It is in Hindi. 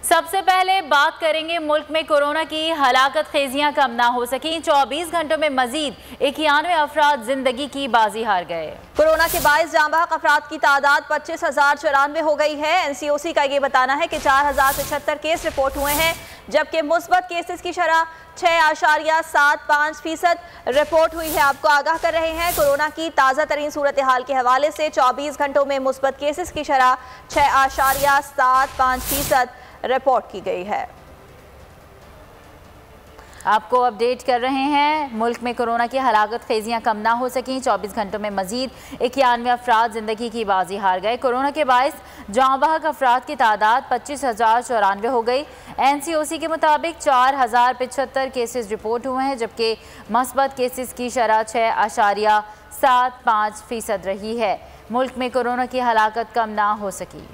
सबसे पहले बात करेंगे मुल्क में कोरोना की हलाकत खेजियां कम ना हो सकी। 24 घंटों में मजीद 91 अफराद जिंदगी की बाजी हार गए। कोरोना के बायस जाँ बहक अफराद की तादाद 25,094 हो गई है। NCOC का ये बताना है कि 4,076 केस रिपोर्ट हुए हैं, जबकि मुस्बत केसेस की शरह 6.75% रिपोर्ट हुई है। आपको आगाह कर रहे हैं कोरोना की ताज़ा तरीन सूरत हाल के हवाले से 24 घंटों में मुस्बत केसेस की शरह 6.75% रिपोर्ट की गई है। आपको अपडेट कर रहे हैं, मुल्क में कोरोना की हलाकत खेजियां कम ना हो सकी। 24 घंटों में मजीद 91 अफराद जिंदगी की बाजी हार गए। कोरोना के बायस जाँ बहक अफराद की तादाद 25,094 हो गई। NCOC के मुताबिक 4,075 केसेस रिपोर्ट हुए हैं, जबकि मस्बत केसेस की शरह 6.75% रही है। मुल्क में कोरोना की हलाकत कम ना हो सकी।